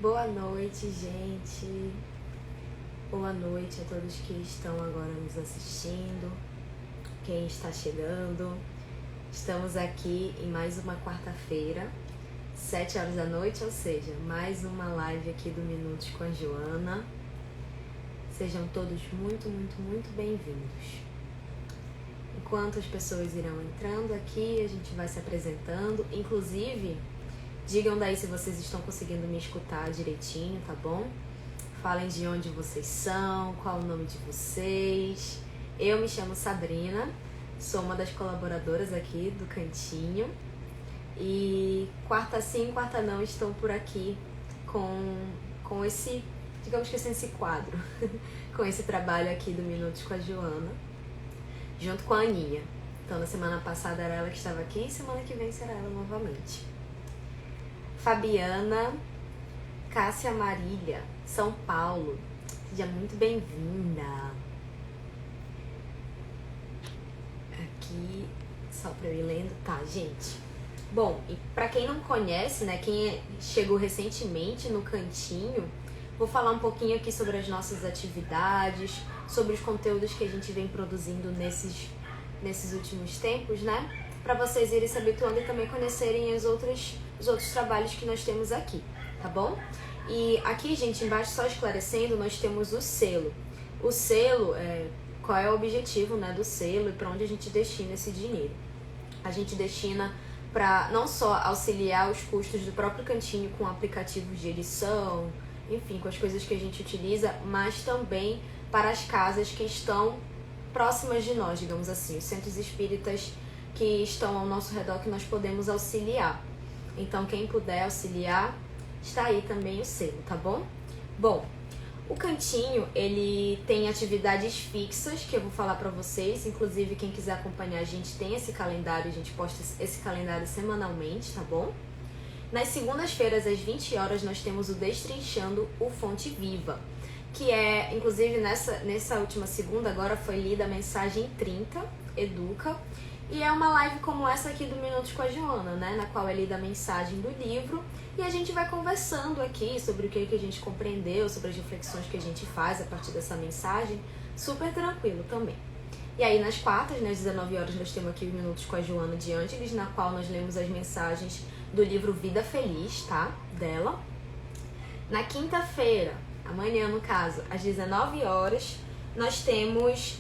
Boa noite, gente. Boa noite a todos que estão agora nos assistindo, quem está chegando. Estamos aqui em mais uma quarta-feira, 7 horas da noite, ou seja, mais uma live aqui do Minutos com a Joana. Sejam todos muito, muito, muito bem-vindos. Enquanto as pessoas irão entrando aqui, a gente vai se apresentando. Inclusive, digam daí se vocês estão conseguindo me escutar direitinho, tá bom? Falem de onde vocês são, qual o nome de vocês. Eu me chamo Sabrina, sou uma das colaboradoras aqui do Cantinho. E quarta sim, quarta não, estou por aqui com esse, digamos que esse quadro, com esse trabalho aqui do Minutos com a Joana, junto com a Aninha. Então, na semana passada era ela que estava aqui e semana que vem será ela novamente. Fabiana, Cássia Marília, São Paulo, seja muito bem-vinda. Aqui, só para eu ir lendo, tá, gente? Bom, e para quem não conhece, né, quem chegou recentemente no Cantinho, vou falar um pouquinho aqui sobre as nossas atividades, sobre os conteúdos que a gente vem produzindo nesses últimos tempos, né? Para vocês irem se habituando e também conhecerem os outros trabalhos que nós temos aqui, tá bom? E aqui, gente, embaixo, só esclarecendo, nós temos o selo. O selo, qual é o objetivo, né, do selo e para onde a gente destina esse dinheiro? A gente destina para não só auxiliar os custos do próprio Cantinho com aplicativos de edição, enfim, com as coisas que a gente utiliza, mas também para as casas que estão próximas de nós, digamos assim, os centros espíritas que estão ao nosso redor que nós podemos auxiliar. Então, quem puder auxiliar, está aí também o selo, tá bom? Bom, o Cantinho, ele tem atividades fixas que eu vou falar para vocês. Inclusive, quem quiser acompanhar, a gente tem esse calendário, a gente posta esse calendário semanalmente, tá bom? Nas segundas-feiras, às 20 horas, nós temos o Destrinchando o Fonte Viva, que é, inclusive, nessa última segunda, agora foi lida a mensagem 30, Educa, e é uma live como essa aqui do Minutos com a Joana, né, na qual é lida a mensagem do livro, e a gente vai conversando aqui sobre o que a gente compreendeu, sobre as reflexões que a gente faz a partir dessa mensagem, super tranquilo também. E aí, nas quartas, às 19 horas, nós temos aqui os Minutos com a Joana de Ângeles, na qual nós lemos as mensagens do livro Vida Feliz, tá? Dela. Na quinta-feira, amanhã no caso, às 19 horas, nós temos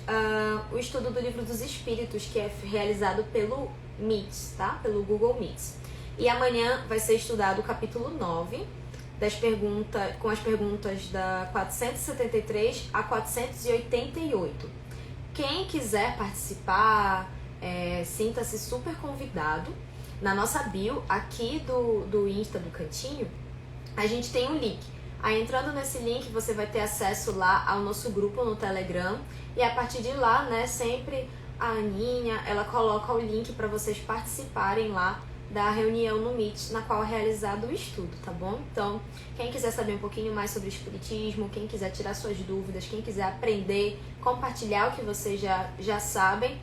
o estudo do Livro dos Espíritos, que é realizado pelo Meets, tá? Pelo Google Meets. E amanhã vai ser estudado o capítulo 9, com as perguntas da 473 a 488. Quem quiser participar, sinta-se super convidado. Na nossa bio, aqui do Insta do Cantinho, a gente tem um link. Aí, entrando nesse link, você vai ter acesso lá ao nosso grupo no Telegram. E a partir de lá, né, sempre a Aninha, ela coloca o link para vocês participarem lá da reunião no Meet, na qual é realizado o estudo, tá bom? Então, quem quiser saber um pouquinho mais sobre o espiritismo, quem quiser tirar suas dúvidas, quem quiser aprender, compartilhar o que vocês já sabem,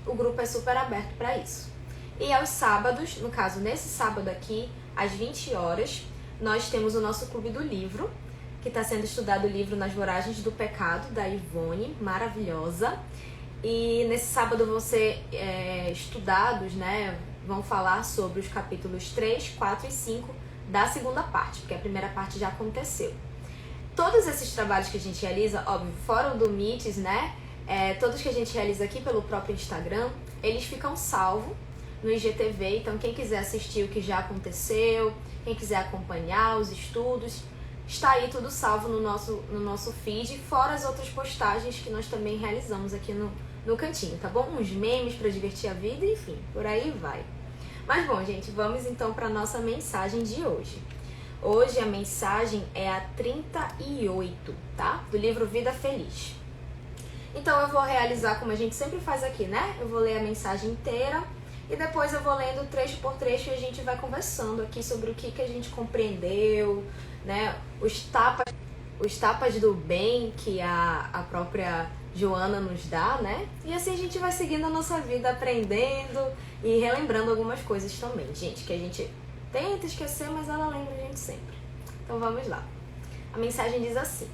o grupo é super aberto para isso. E aos sábados, no caso, nesse sábado aqui, às 20 horas, nós temos o nosso Clube do Livro, que está sendo estudado o livro Nas Voragens do Pecado, da Ivone, maravilhosa. E nesse sábado vão ser estudados, né? Vão falar sobre os capítulos 3, 4 e 5 da segunda parte, porque a primeira parte já aconteceu. Todos esses trabalhos que a gente realiza, óbvio, fora do Meets, né? Todos que a gente realiza aqui pelo próprio Instagram, eles ficam salvos no IGTV, então quem quiser assistir o que já aconteceu, quem quiser acompanhar os estudos, está aí tudo salvo no nosso feed, fora as outras postagens que nós também realizamos aqui no Cantinho, tá bom? Uns memes para divertir a vida, enfim, por aí vai. Mas bom, gente, vamos então para a nossa mensagem de hoje. Hoje a mensagem é a 38, tá? Do livro Vida Feliz. Então eu vou realizar como a gente sempre faz aqui, né? Eu vou ler a mensagem inteira e depois eu vou lendo trecho por trecho e a gente vai conversando aqui sobre o que a gente compreendeu, né? Os tapas do bem que a própria Joana nos dá, né? E assim a gente vai seguindo a nossa vida, aprendendo e relembrando algumas coisas também, gente, que a gente tenta esquecer, mas ela lembra a gente sempre. Então vamos lá. A mensagem diz assim: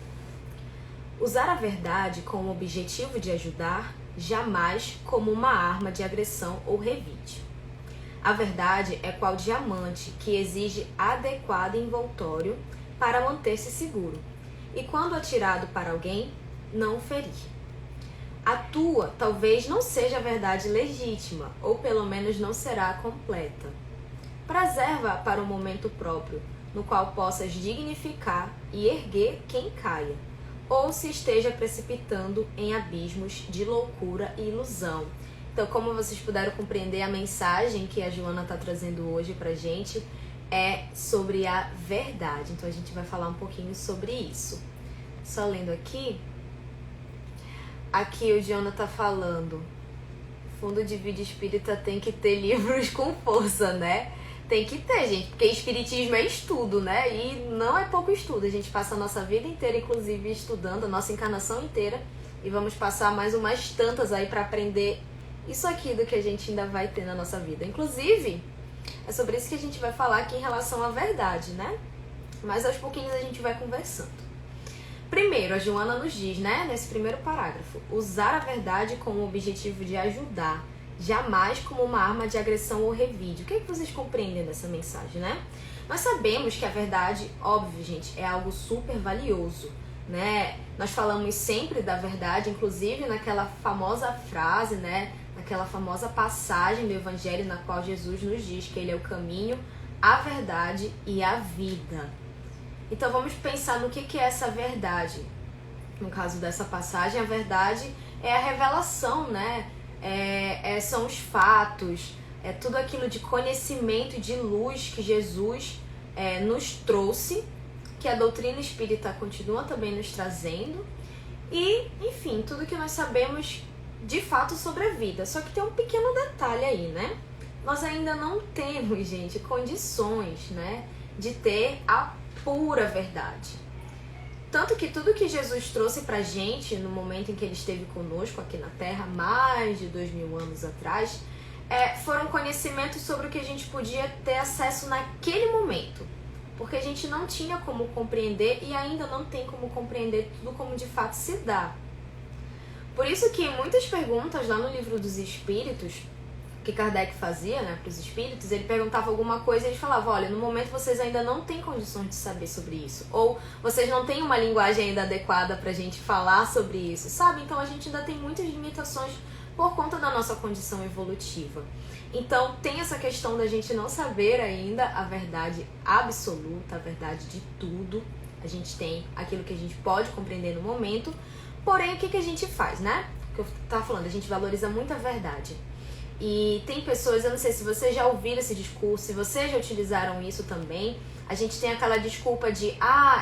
usar a verdade com o objetivo de ajudar, jamais como uma arma de agressão ou revide. A verdade é qual diamante que exige adequado envoltório para manter-se seguro, e quando atirado para alguém, não o ferir. A tua talvez não seja a verdade legítima, ou pelo menos não será completa. Preserva-a para o momento próprio, no qual possas dignificar e erguer quem caia, ou se esteja precipitando em abismos de loucura e ilusão. Então, como vocês puderam compreender, a mensagem que a Joana está trazendo hoje pra gente é sobre a verdade. Então, a gente vai falar um pouquinho sobre isso. Só lendo aqui. Aqui o Joana tá falando: fundo de vida espírita tem que ter livros com força, né? Tem que ter, gente, porque espiritismo é estudo, né? E não é pouco estudo. A gente passa a nossa vida inteira, inclusive, estudando, a nossa encarnação inteira. E vamos passar mais umas tantas aí para aprender isso aqui do que a gente ainda vai ter na nossa vida. Inclusive, é sobre isso que a gente vai falar aqui em relação à verdade, né? Mas aos pouquinhos a gente vai conversando. Primeiro, a Joana nos diz, né, nesse primeiro parágrafo: usar a verdade com o objetivo de ajudar, jamais como uma arma de agressão ou revide. O que é que vocês compreendem dessa mensagem, né? Nós sabemos que a verdade, óbvio, gente, é algo super valioso, né? Nós falamos sempre da verdade, inclusive naquela famosa frase, né? Naquela famosa passagem do Evangelho na qual Jesus nos diz que Ele é o caminho, a verdade e a vida. Então vamos pensar no que é essa verdade. No caso dessa passagem, a verdade é a revelação, né? São os fatos, é tudo aquilo de conhecimento e de luz que Jesus nos trouxe, que a doutrina espírita continua também nos trazendo, e, enfim, tudo que nós sabemos de fato sobre a vida. Só que tem um pequeno detalhe aí, né? Nós ainda não temos, gente, condições, né, de ter a pura verdade. Tanto que tudo que Jesus trouxe pra gente no momento em que Ele esteve conosco aqui na Terra, mais de 2000 anos atrás, foram conhecimentos sobre o que a gente podia ter acesso naquele momento. Porque a gente não tinha como compreender e ainda não tem como compreender tudo como de fato se dá. Por isso que muitas perguntas lá no Livro dos Espíritos, que Kardec fazia, né, para os espíritos, ele perguntava alguma coisa e ele falava: olha, no momento vocês ainda não têm condições de saber sobre isso, ou vocês não têm uma linguagem ainda adequada pra gente falar sobre isso, sabe? Então a gente ainda tem muitas limitações por conta da nossa condição evolutiva. Então tem essa questão da gente não saber ainda a verdade absoluta, a verdade de tudo. A gente tem aquilo que a gente pode compreender no momento, porém o que a gente faz, né? O que eu tava falando, a gente valoriza muito a verdade. E tem pessoas, eu não sei se vocês já ouviram esse discurso, se vocês já utilizaram isso também. A gente tem aquela desculpa de: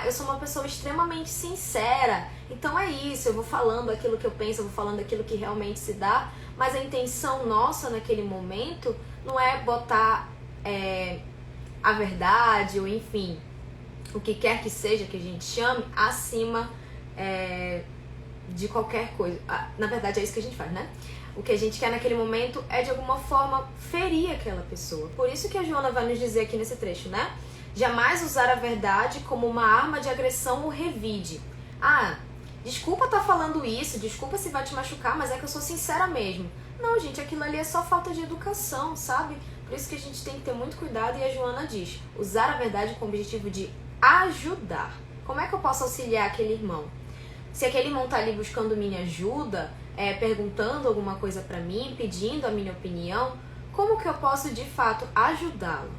eu sou uma pessoa extremamente sincera, então é isso, eu vou falando aquilo que eu penso, eu vou falando aquilo que realmente se dá. Mas a intenção nossa naquele momento não é botar a verdade, ou enfim, o que quer que seja que a gente chame, acima de qualquer coisa. Na verdade é isso que a gente faz, né? O que a gente quer naquele momento é de alguma forma ferir aquela pessoa. Por isso que a Joana vai nos dizer aqui nesse trecho, né? Jamais usar a verdade como uma arma de agressão ou revide. Desculpa estar falando isso, desculpa se vai te machucar, mas é que eu sou sincera mesmo. Não, gente, aquilo ali é só falta de educação, sabe? Por isso que a gente tem que ter muito cuidado, e a Joana diz: usar a verdade com o objetivo de ajudar. Como é que eu posso auxiliar aquele irmão? Se aquele irmão tá ali buscando minha ajuda, perguntando alguma coisa pra mim, pedindo a minha opinião, como que eu posso de fato ajudá-lo?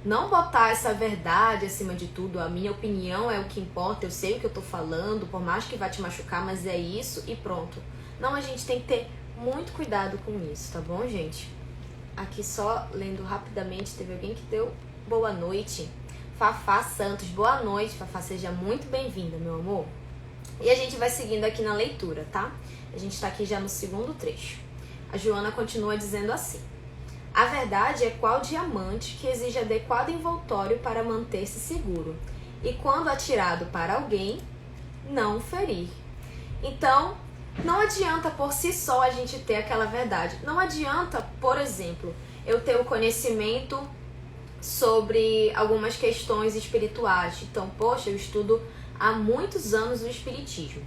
Não botar essa verdade acima de tudo, a minha opinião é o que importa, eu sei o que eu tô falando, por mais que vá te machucar, mas é isso e pronto. Não, a gente tem que ter muito cuidado com isso, tá bom, gente? Aqui só lendo rapidamente, teve alguém que deu boa noite. Fafá Santos, boa noite, Fafá, seja muito bem-vinda, meu amor. E a gente vai seguindo aqui na leitura, tá? A gente tá aqui já no segundo trecho. A Joana continua dizendo assim: a verdade é qual diamante que exige adequado envoltório para manter-se seguro, e quando atirado para alguém, não ferir. Então, não adianta por si só a gente ter aquela verdade. Não adianta, por exemplo, eu ter o conhecimento sobre algumas questões espirituais. Então, poxa, eu estudo há muitos anos o espiritismo.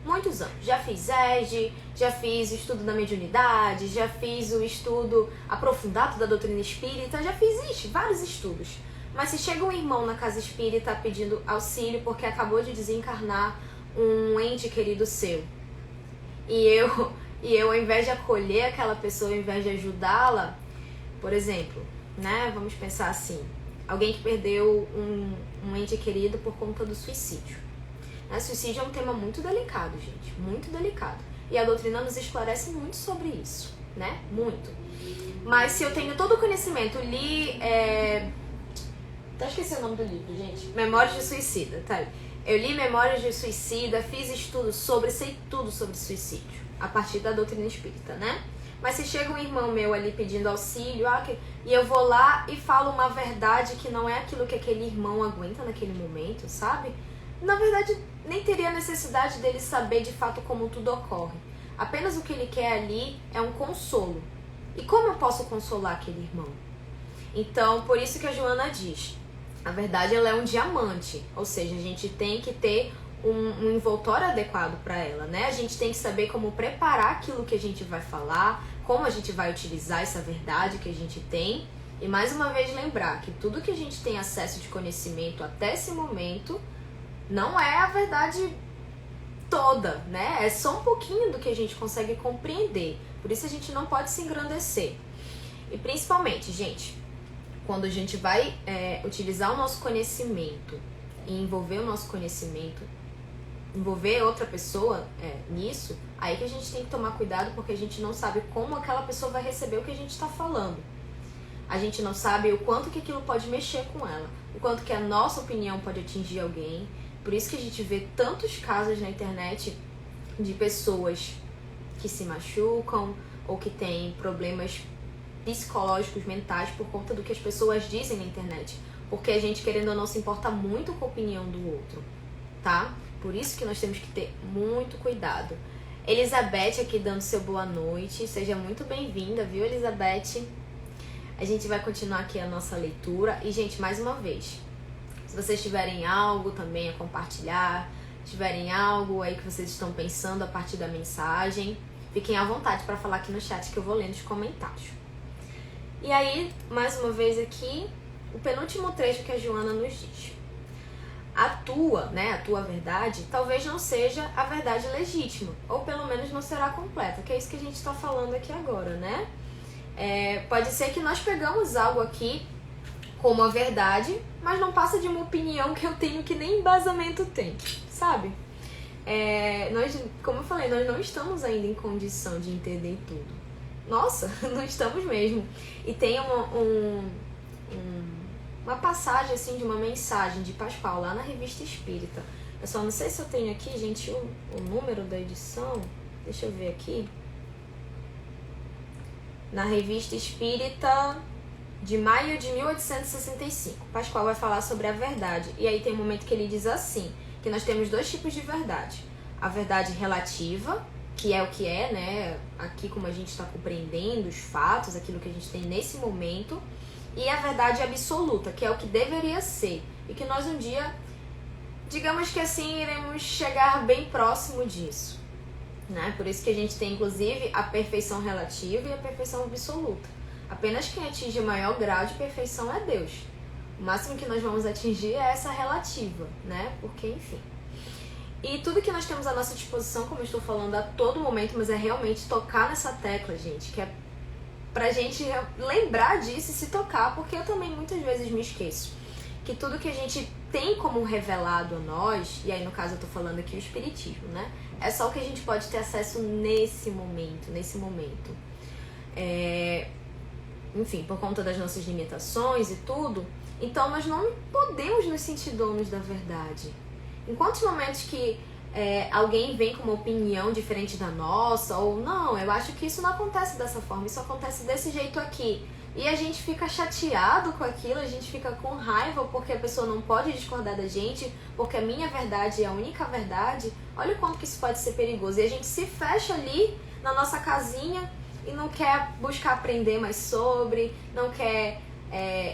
Muitos anos. Já fiz ESG, já fiz o estudo da mediunidade, já fiz o estudo aprofundado da doutrina espírita, já fiz vários estudos. Mas se chega um irmão na casa espírita pedindo auxílio porque acabou de desencarnar um ente querido seu, e eu ao invés de acolher aquela pessoa, ao invés de ajudá-la, por exemplo, né, vamos pensar assim, alguém que perdeu um ente querido por conta do suicídio. Suicídio é um tema muito delicado, gente, muito delicado. E a doutrina nos esclarece muito sobre isso, né? Muito. Mas se eu tenho todo o conhecimento, até esqueci o nome do livro, gente. Memórias de Suicida, tá? Eu li Memórias de Suicida, fiz estudos sei tudo sobre suicídio, a partir da doutrina espírita, né? Mas se chega um irmão meu ali pedindo auxílio, e eu vou lá e falo uma verdade que não é aquilo que aquele irmão aguenta naquele momento, sabe? Na verdade, nem teria necessidade dele saber de fato como tudo ocorre. Apenas o que ele quer ali é um consolo. E como eu posso consolar aquele irmão? Então, por isso que a Joana diz, a verdade ela é um diamante, ou seja, a gente tem que ter um envoltório adequado para ela, né? A gente tem que saber como preparar aquilo que a gente vai falar, como a gente vai utilizar essa verdade que a gente tem. E mais uma vez lembrar que tudo que a gente tem acesso de conhecimento até esse momento não é a verdade toda, né? É só um pouquinho do que a gente consegue compreender. Por isso a gente não pode se engrandecer. E principalmente, gente, quando a gente vai utilizar o nosso conhecimento e envolver o nosso conhecimento, envolver outra pessoa nisso, aí que a gente tem que tomar cuidado, porque a gente não sabe como aquela pessoa vai receber o que a gente está falando. A gente não sabe o quanto que aquilo pode mexer com ela, o quanto que a nossa opinião pode atingir alguém. Por isso que a gente vê tantos casos na internet de pessoas que se machucam ou que têm problemas psicológicos, mentais, por conta do que as pessoas dizem na internet. Porque a gente, querendo ou não, se importa muito com a opinião do outro, tá? Por isso que nós temos que ter muito cuidado. Elizabeth aqui dando seu boa noite. Seja muito bem-vinda, viu, Elizabeth? A gente vai continuar aqui a nossa leitura. E, gente, mais uma vez, se vocês tiverem algo também a compartilhar, tiverem algo aí que vocês estão pensando a partir da mensagem, fiquem à vontade para falar aqui no chat que eu vou lendo os comentários. E aí, mais uma vez aqui, o penúltimo trecho que a Joana nos diz. A tua verdade, talvez não seja a verdade legítima, ou pelo menos não será completa, que é isso que a gente está falando aqui agora, né? Pode ser que nós pegamos algo aqui como a verdade, mas não passa de uma opinião que eu tenho que nem embasamento tem, sabe? Como eu falei, nós não estamos ainda em condição de entender tudo. Nossa, não estamos mesmo. E tem uma passagem assim de uma mensagem de Pascoal lá na Revista Espírita. Eu só não sei se eu tenho aqui, gente, o número da edição. Deixa eu ver aqui. Na Revista Espírita de maio de 1865. Pascoal vai falar sobre a verdade. E aí tem um momento que ele diz assim, que nós temos dois tipos de verdade. A verdade relativa, que é o que é, né? Aqui como a gente está compreendendo os fatos, aquilo que a gente tem nesse momento. E a verdade absoluta, que é o que deveria ser. E que nós um dia, digamos que assim, iremos chegar bem próximo disso, né? Por isso que a gente tem, inclusive, a perfeição relativa e a perfeição absoluta. Apenas quem atinge o maior grau de perfeição é Deus. O máximo que nós vamos atingir é essa relativa, né? Porque, enfim. E tudo que nós temos à nossa disposição, como eu estou falando a todo momento, mas é realmente tocar nessa tecla, gente, que é pra gente lembrar disso e se tocar, porque eu também muitas vezes me esqueço que tudo que a gente tem como revelado a nós, e aí no caso eu tô falando aqui o espiritismo, né? É só o que a gente pode ter acesso nesse momento. Enfim, por conta das nossas limitações e tudo, então nós não podemos nos sentir donos da verdade. Em quantos momentos que alguém vem com uma opinião diferente da nossa, ou não, eu acho que isso não acontece dessa forma, isso acontece desse jeito aqui. E a gente fica chateado com aquilo, a gente fica com raiva porque a pessoa não pode discordar da gente, porque a minha verdade é a única verdade. Olha o quanto que isso pode ser perigoso. E a gente se fecha ali na nossa casinha e não quer buscar aprender mais sobre, não quer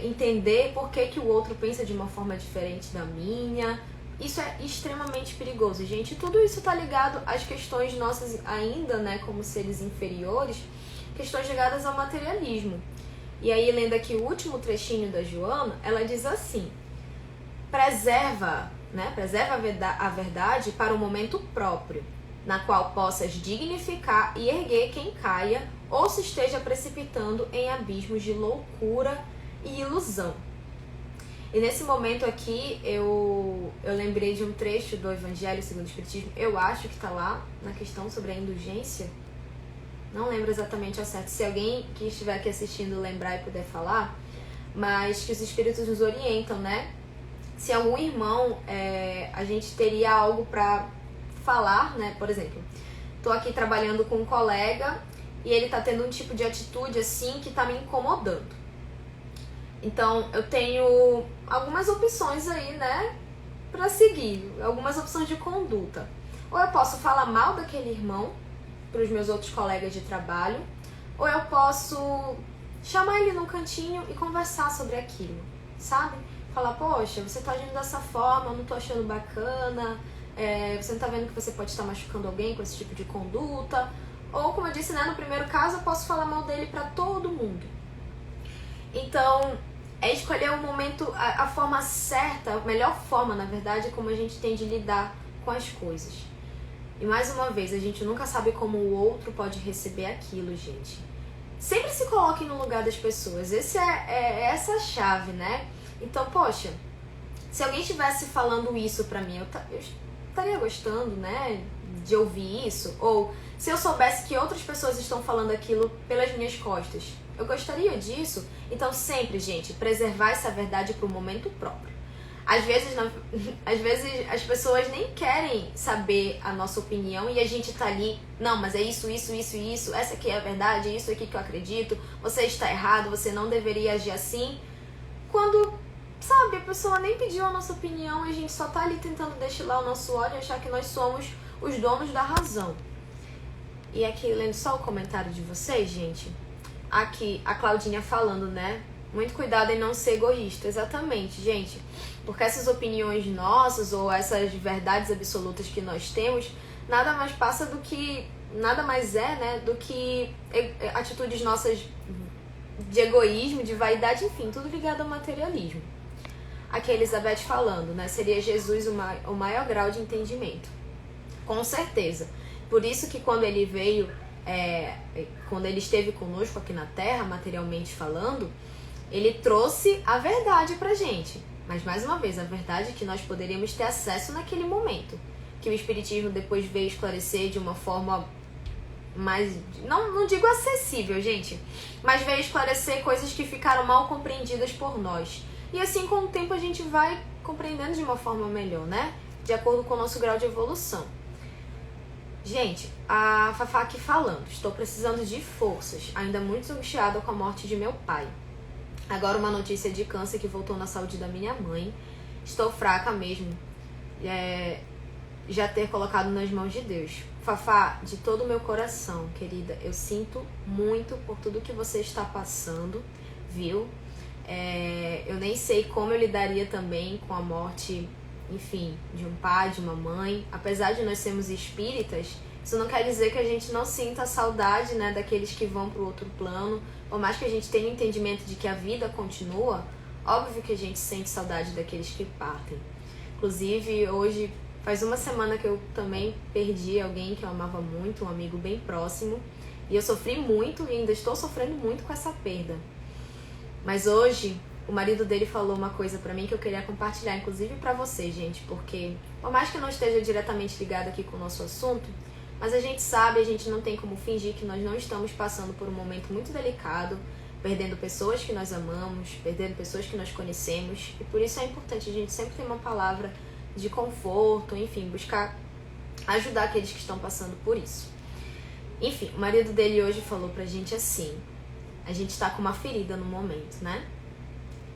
entender por que o outro pensa de uma forma diferente da minha. Isso é extremamente perigoso, gente. Tudo isso tá ligado às questões nossas ainda, né, como seres inferiores, questões ligadas ao materialismo. E aí, lendo aqui o último trechinho da Joana, ela diz assim: preserva a verdade para o momento próprio, na qual possas dignificar e erguer quem caia ou se esteja precipitando em abismos de loucura e ilusão. E nesse momento aqui, eu lembrei de um trecho do Evangelho segundo o Espiritismo, eu acho que está lá na questão sobre a indulgência, não lembro exatamente ao certo, se alguém que estiver aqui assistindo lembrar e puder falar, mas que os Espíritos nos orientam, né? Se algum irmão, a gente teria algo para falar, né? Por exemplo, tô aqui trabalhando com um colega e ele tá tendo um tipo de atitude assim que tá me incomodando. Então, eu tenho algumas opções aí, né, pra seguir, algumas opções de conduta. Ou eu posso falar mal daquele irmão pros meus outros colegas de trabalho, ou eu posso chamar ele num cantinho e conversar sobre aquilo, sabe? Falar, poxa, você tá agindo dessa forma, eu não tô achando bacana, você não tá vendo que você pode estar machucando alguém com esse tipo de conduta. Ou, como eu disse, né, no primeiro caso, eu posso falar mal dele pra todo mundo. Então, é escolher o momento, a forma certa, a melhor forma, na verdade, como a gente tem de lidar com as coisas. E mais uma vez, a gente nunca sabe como o outro pode receber aquilo, gente. Sempre se coloque no lugar das pessoas. Essa é a chave, né? Então, poxa, se alguém estivesse falando isso pra mim, eu estaria gostando, né, de ouvir isso? Ou se eu soubesse que outras pessoas estão falando aquilo pelas minhas costas, eu gostaria disso? Então, sempre, gente, preservar essa verdade pro momento próprio. Às vezes as pessoas nem querem saber a nossa opinião e a gente tá ali, não, mas é isso, essa aqui é a verdade, é isso aqui que eu acredito, você está errado, você não deveria agir assim. Quando, sabe, a pessoa nem pediu a nossa opinião e a gente só tá ali tentando destilar o nosso ódio e achar que nós somos os donos da razão. E aqui, lendo só o comentário de vocês, gente, aqui a Claudinha falando, né? Muito cuidado em não ser egoísta. Exatamente, gente. Porque essas opiniões nossas ou essas verdades absolutas que nós temos, nada mais passa do que... Nada mais é, né? Do que atitudes nossas de egoísmo, de vaidade, enfim, tudo ligado ao materialismo. Aqui a Elizabeth falando, né? Seria Jesus o maior grau de entendimento. Com certeza. Por isso que quando ele veio, quando ele esteve conosco aqui na Terra, materialmente falando, ele trouxe a verdade pra gente. Mas, mais uma vez, a verdade é que nós poderíamos ter acesso naquele momento. Que o Espiritismo depois veio esclarecer de uma forma mais... Não digo acessível, gente. Mas veio esclarecer coisas que ficaram mal compreendidas por nós. E assim, com o tempo, a gente vai compreendendo de uma forma melhor, né? De acordo com o nosso grau de evolução. Gente, a Fafá aqui falando. Estou precisando de forças. Ainda muito angustiada com a morte de meu pai. Agora uma notícia de câncer que voltou na saúde da minha mãe. Estou fraca mesmo. Já ter colocado nas mãos de Deus. Fafá, de todo o meu coração, querida, eu sinto muito por tudo que você está passando, viu? Eu nem sei como eu lidaria também com a morte, enfim, de um pai, de uma mãe. Apesar de nós sermos espíritas, isso não quer dizer que a gente não sinta a saudade, né, daqueles que vão para o outro plano. Por mais que a gente tenha o entendimento de que a vida continua, óbvio que a gente sente saudade daqueles que partem. Inclusive, hoje, faz uma semana que eu também perdi alguém que eu amava muito, um amigo bem próximo. E eu sofri muito e ainda estou sofrendo muito com essa perda. Mas hoje, o marido dele falou uma coisa pra mim que eu queria compartilhar, inclusive pra vocês, gente. Porque, por mais que eu não esteja diretamente ligado aqui com o nosso assunto, mas a gente sabe, a gente não tem como fingir que nós não estamos passando por um momento muito delicado, perdendo pessoas que nós amamos, perdendo pessoas que nós conhecemos. E por isso é importante a gente sempre ter uma palavra de conforto, enfim, buscar ajudar aqueles que estão passando por isso. Enfim, o marido dele hoje falou pra gente assim: a gente tá com uma ferida no momento, né?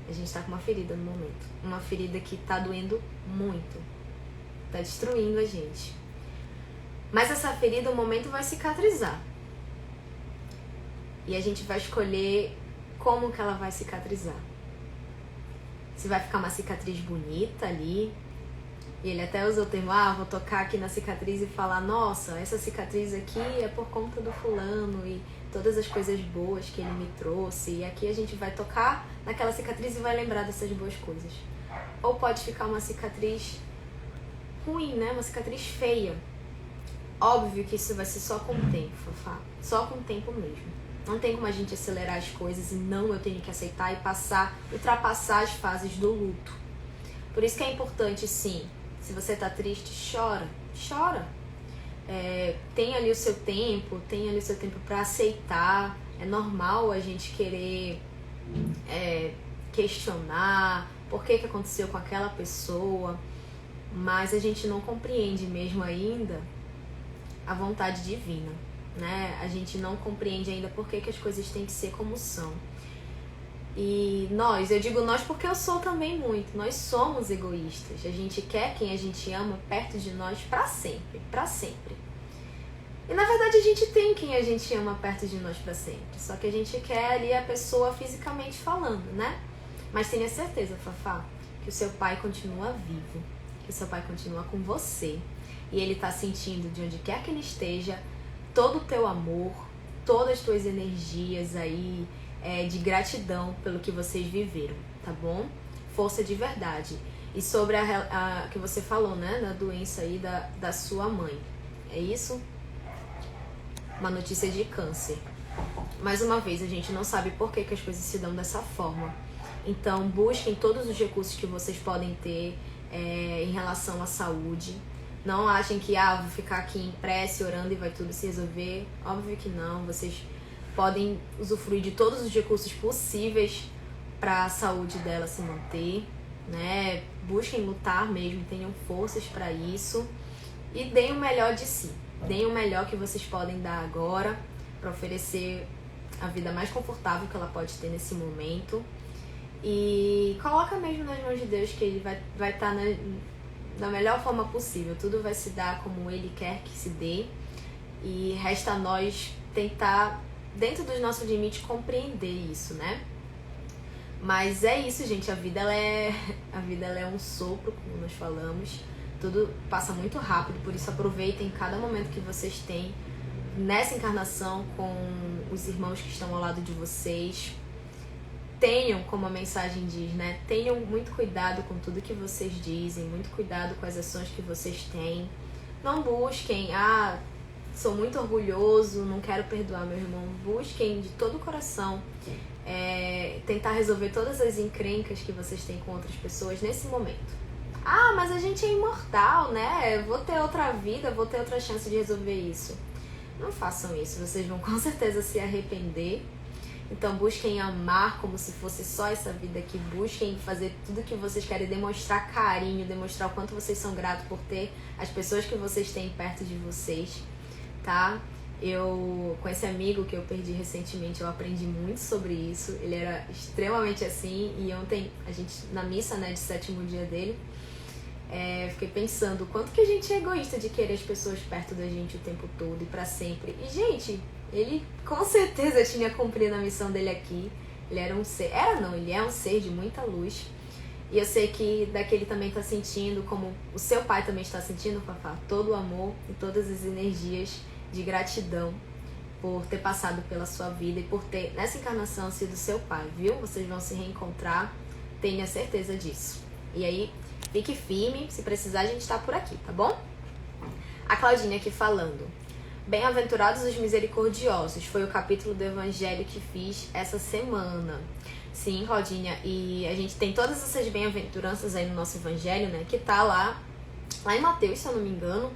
A gente tá com uma ferida no momento. Uma ferida que tá doendo muito. Tá destruindo a gente. Mas essa ferida, o momento vai cicatrizar. E a gente vai escolher como que ela vai cicatrizar. se vai ficar uma cicatriz bonita ali. E ele até usou o termo, vou tocar aqui na cicatriz e falar, nossa, essa cicatriz aqui é por conta do fulano e todas as coisas boas que ele me trouxe. E aqui a gente vai tocar naquela cicatriz e vai lembrar dessas boas coisas. Ou pode ficar uma cicatriz ruim, né? Uma cicatriz feia. Óbvio que isso vai ser só com o tempo, Fafá. Só com o tempo mesmo. Não tem como a gente acelerar as coisas e não, eu tenho que aceitar e ultrapassar as fases do luto. Por isso que é importante, sim, se você tá triste, chora. Tem ali o seu tempo para aceitar. É normal a gente querer questionar por que aconteceu com aquela pessoa, mas a gente não compreende mesmo ainda a vontade divina, né? A gente não compreende ainda por que as coisas têm que ser como são. E eu digo nós porque eu sou também muito. Nós somos egoístas. A gente quer quem a gente ama perto de nós pra sempre. E na verdade a gente tem quem a gente ama perto de nós pra sempre. Só que a gente quer ali a pessoa fisicamente falando, né? Mas tenha certeza, Fafá, que o seu pai continua vivo. Que o seu pai continua com você. E ele tá sentindo, de onde quer que ele esteja, todo o teu amor, todas as tuas energias aí, de gratidão pelo que vocês viveram, tá bom? Força de verdade. E sobre a que você falou, né? Da doença aí da sua mãe. É isso? Uma notícia de câncer. Mais uma vez, a gente não sabe por que as coisas se dão dessa forma. Então, busquem todos os recursos que vocês podem ter em relação à saúde. Não achem que, vou ficar aqui em prece, orando e vai tudo se resolver. Óbvio que não. Vocês podem usufruir de todos os recursos possíveis para a saúde dela se manter, né? Busquem lutar mesmo, tenham forças para isso e deem o melhor de si. Deem o melhor que vocês podem dar agora para oferecer a vida mais confortável que ela pode ter nesse momento. E coloca mesmo nas mãos de Deus que Ele vai estar da melhor forma possível. Tudo vai se dar como Ele quer que se dê. E resta a nós tentar, dentro dos nossos limites, compreender isso, né? Mas é isso, gente. A vida ela é um sopro, como nós falamos. Tudo passa muito rápido, por isso aproveitem cada momento que vocês têm nessa encarnação com os irmãos que estão ao lado de vocês. Tenham, como a mensagem diz, né? Tenham muito cuidado com tudo que vocês dizem, muito cuidado com as ações que vocês têm. Não busquem, sou muito orgulhoso, não quero perdoar meu irmão. Busquem de todo o coração tentar resolver todas as encrencas que vocês têm com outras pessoas nesse momento. Mas a gente é imortal, né? Vou ter outra vida, vou ter outra chance de resolver isso. Não façam isso, vocês vão com certeza se arrepender. Então busquem amar como se fosse só essa vida aqui. Busquem fazer tudo que vocês querem, demonstrar carinho, demonstrar o quanto vocês são gratos por ter as pessoas que vocês têm perto de vocês, tá? Com esse amigo que eu perdi recentemente, eu aprendi muito sobre isso. Ele era extremamente assim, e ontem, a gente, na missa, né, de 7º dia dele, fiquei pensando o quanto que a gente é egoísta de querer as pessoas perto da gente o tempo todo e pra sempre. E, gente, ele com certeza tinha cumprido a missão dele aqui. Ele era um ser... ele é um ser de muita luz. E eu sei que daqui ele também tá sentindo, como o seu pai também está sentindo, Fafá, todo o amor e todas as energias de gratidão por ter passado pela sua vida e por ter, nessa encarnação, sido seu pai, viu? Vocês vão se reencontrar, tenha certeza disso. E aí, fique firme, se precisar a gente tá por aqui, tá bom? A Claudinha aqui falando. Bem-aventurados os misericordiosos, foi o capítulo do Evangelho que fiz essa semana. Sim, Claudinha, e a gente tem todas essas bem-aventuranças aí no nosso Evangelho, né? Que tá lá em Mateus, se eu não me engano.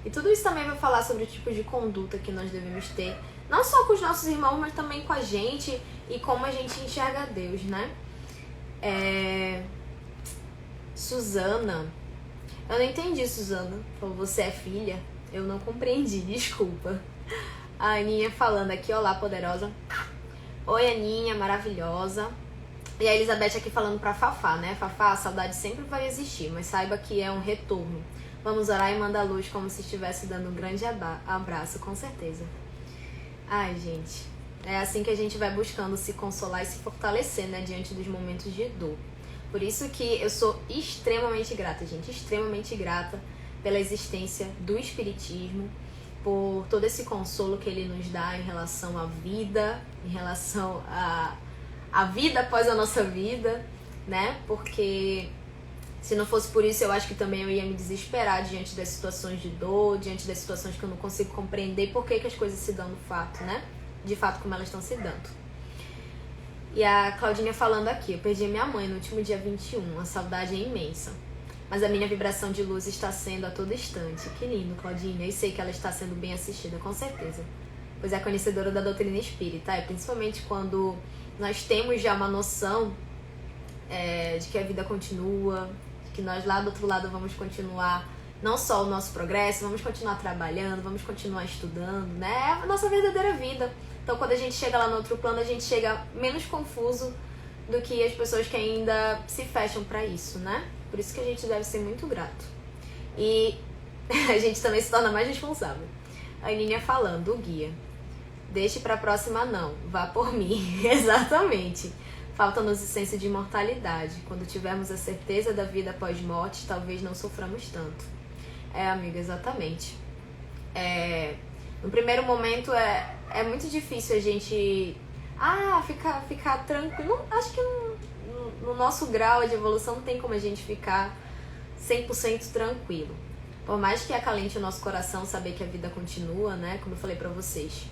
E tudo isso também vai falar sobre o tipo de conduta que nós devemos ter, não só com os nossos irmãos, mas também com a gente e como a gente enxerga Deus, né? Suzana, eu não entendi, Suzana. Falou, você é filha? Eu não compreendi, desculpa. A Aninha falando aqui, olá, poderosa. Oi, Aninha, maravilhosa. E a Elizabeth aqui falando pra Fafá, né? Fafá, a saudade sempre vai existir, mas saiba que é um retorno. Vamos orar e mandar luz como se estivesse dando um grande abraço, com certeza. Ai, gente, é assim que a gente vai buscando se consolar e se fortalecer, né? Diante dos momentos de dor. Por isso que eu sou extremamente grata, gente, extremamente grata pela existência do Espiritismo, por todo esse consolo que ele nos dá em relação à vida, em relação à vida após a nossa vida, né? Porque se não fosse por isso, eu acho que também eu ia me desesperar diante das situações de dor, diante das situações que eu não consigo compreender por que as coisas se dão no fato, né? De fato, como elas estão se dando. E a Claudinha falando aqui, eu perdi a minha mãe no último dia 21, a saudade é imensa. Mas a minha vibração de luz está sendo a todo instante. Que lindo, Claudinha. E sei que ela está sendo bem assistida, com certeza. Pois é conhecedora da doutrina espírita. E principalmente quando nós temos já uma noção de que a vida continua, de que nós lá do outro lado vamos continuar não só o nosso progresso, vamos continuar trabalhando, vamos continuar estudando, né? É a nossa verdadeira vida. Então quando a gente chega lá no outro plano, a gente chega menos confuso do que as pessoas que ainda se fecham para isso, né? Por isso que a gente deve ser muito grato. E a gente também se torna mais responsável. A Aninha falando, o guia. Deixe pra próxima não, vá por mim. Exatamente. Falta-nos o senso de imortalidade. Quando tivermos a certeza da vida após morte, talvez não soframos tanto. Amiga, exatamente. No primeiro momento é muito difícil a gente ficar tranquilo. Acho que no nosso grau de evolução não tem como a gente ficar 100% tranquilo. Por mais que acalente o nosso coração saber que a vida continua, né? Como eu falei pra vocês,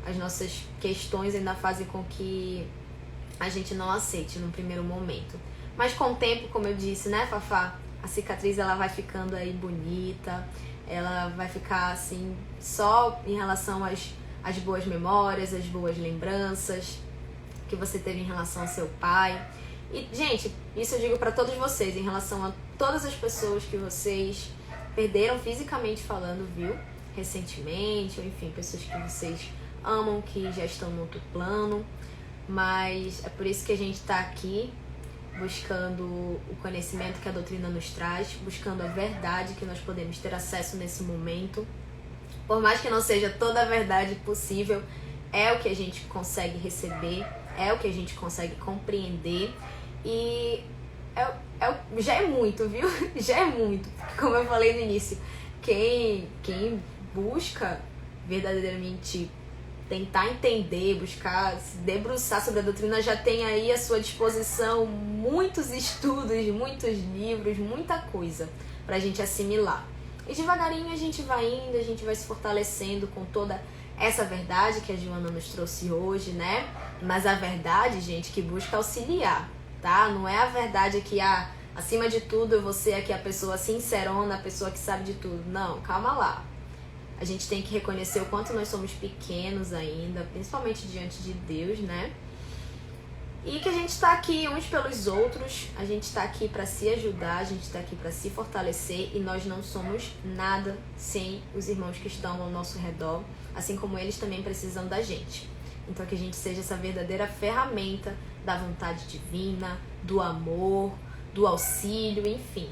as nossas questões ainda fazem com que a gente não aceite no primeiro momento. Mas com o tempo, como eu disse, né, Fafá? A cicatriz ela vai ficando aí bonita, ela vai ficar assim só em relação às boas memórias, às boas lembranças que você teve em relação ao seu pai. E, gente, isso eu digo pra todos vocês, em relação a todas as pessoas que vocês perderam fisicamente falando, viu? Recentemente, ou enfim, pessoas que vocês amam, que já estão no outro plano. Mas é por isso que a gente tá aqui, buscando o conhecimento que a doutrina nos traz, buscando a verdade que nós podemos ter acesso nesse momento. Por mais que não seja toda a verdade possível, é o que a gente consegue receber, é o que a gente consegue compreender. E já é muito, viu? Já é muito. Como eu falei no início, quem busca verdadeiramente tentar entender, buscar se debruçar sobre a doutrina, já tem aí à sua disposição muitos estudos, muitos livros, muita coisa pra gente assimilar. E devagarinho a gente vai indo, a gente vai se fortalecendo com toda essa verdade que a Joana nos trouxe hoje, né? Mas a verdade, gente, que busca auxiliar, tá? Não é a verdade que, acima de tudo, eu vou ser aqui a pessoa sincerona, a pessoa que sabe de tudo. Não, calma lá. A gente tem que reconhecer o quanto nós somos pequenos ainda, principalmente diante de Deus, né? E que a gente está aqui uns pelos outros, a gente está aqui para se ajudar, a gente está aqui para se fortalecer e nós não somos nada sem os irmãos que estão ao nosso redor, assim como eles também precisam da gente. Então que a gente seja essa verdadeira ferramenta da vontade divina, do amor, do auxílio, enfim.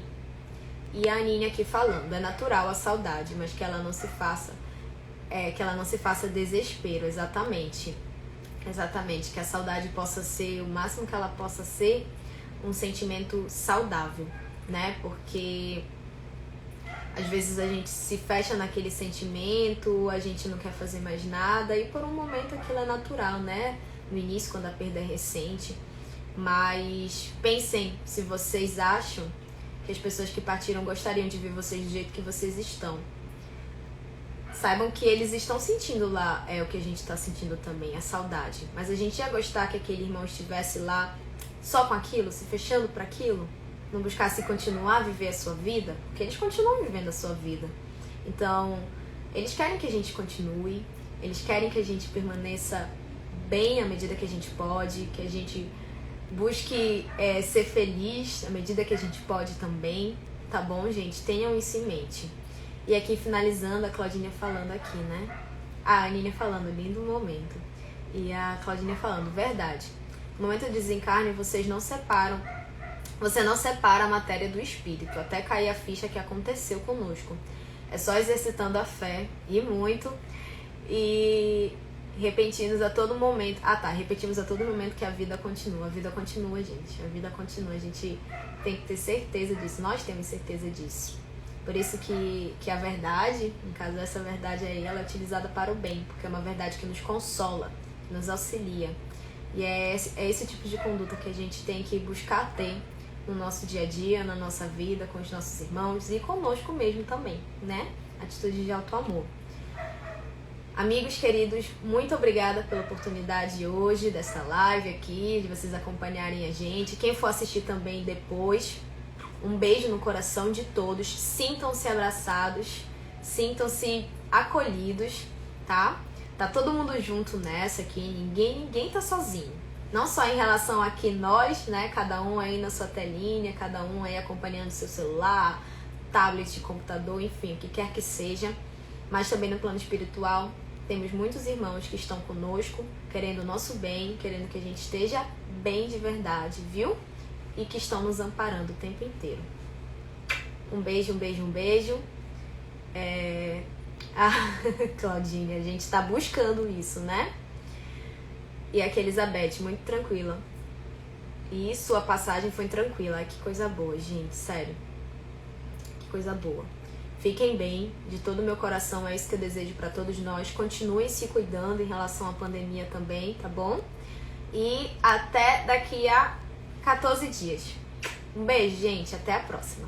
E a Aninha aqui falando, é natural a saudade, mas que ela não se faça, desespero, exatamente. Exatamente, que a saudade possa ser, o máximo que ela possa ser, um sentimento saudável, né? Porque às vezes a gente se fecha naquele sentimento, a gente não quer fazer mais nada e por um momento aquilo é natural, né? No início, quando a perda é recente. Mas pensem se vocês acham que as pessoas que partiram gostariam de ver vocês do jeito que vocês estão. Saibam que eles estão sentindo lá o que a gente está sentindo também, a saudade. Mas a gente ia gostar que aquele irmão estivesse lá só com aquilo, se fechando para aquilo, não buscasse continuar a viver a sua vida, porque eles continuam vivendo a sua vida. Então, eles querem que a gente continue, eles querem que a gente permaneça bem à medida que a gente pode, que a gente busque ser feliz à medida que a gente pode também, tá bom, gente? Tenham isso em mente. E aqui finalizando, a Claudinha falando aqui, né? A Aninha falando, lindo momento. E a Claudinha falando, verdade. No momento do desencarne, vocês não separam. Você não separa a matéria do espírito, até cair a ficha que aconteceu conosco. É só exercitando a fé, e muito. E Repetimos a todo momento. Ah, tá. Repetimos a todo momento que a vida continua. A vida continua, gente. A vida continua. A gente tem que ter certeza disso. Nós temos certeza disso. Por isso que a verdade, no caso essa verdade aí, ela é utilizada para o bem. Porque é uma verdade que nos consola, que nos auxilia. E é esse tipo de conduta que a gente tem que buscar ter no nosso dia a dia, na nossa vida, com os nossos irmãos e conosco mesmo também, né? Atitude de auto amor. Amigos queridos, muito obrigada pela oportunidade hoje dessa live aqui, de vocês acompanharem a gente. Quem for assistir também depois, um beijo no coração de todos. Sintam-se abraçados, sintam-se acolhidos, tá? Tá todo mundo junto nessa aqui, ninguém tá sozinho. Não só em relação a que nós, né, cada um aí na sua telinha, cada um aí acompanhando seu celular, tablet, computador, enfim, o que quer que seja, mas também no plano espiritual. Temos muitos irmãos que estão conosco, querendo o nosso bem, querendo que a gente esteja bem de verdade, viu? E que estão nos amparando o tempo inteiro. Um beijo, um beijo, um beijo. Claudinha, a gente tá buscando isso, né? E aqui, Elizabeth, muito tranquila. E sua passagem foi tranquila. Ai, que coisa boa, gente, sério. Que coisa boa. Fiquem bem, de todo o meu coração, é isso que eu desejo para todos nós. Continuem se cuidando em relação à pandemia também, tá bom? E até daqui a 14 dias. Um beijo, gente, até a próxima.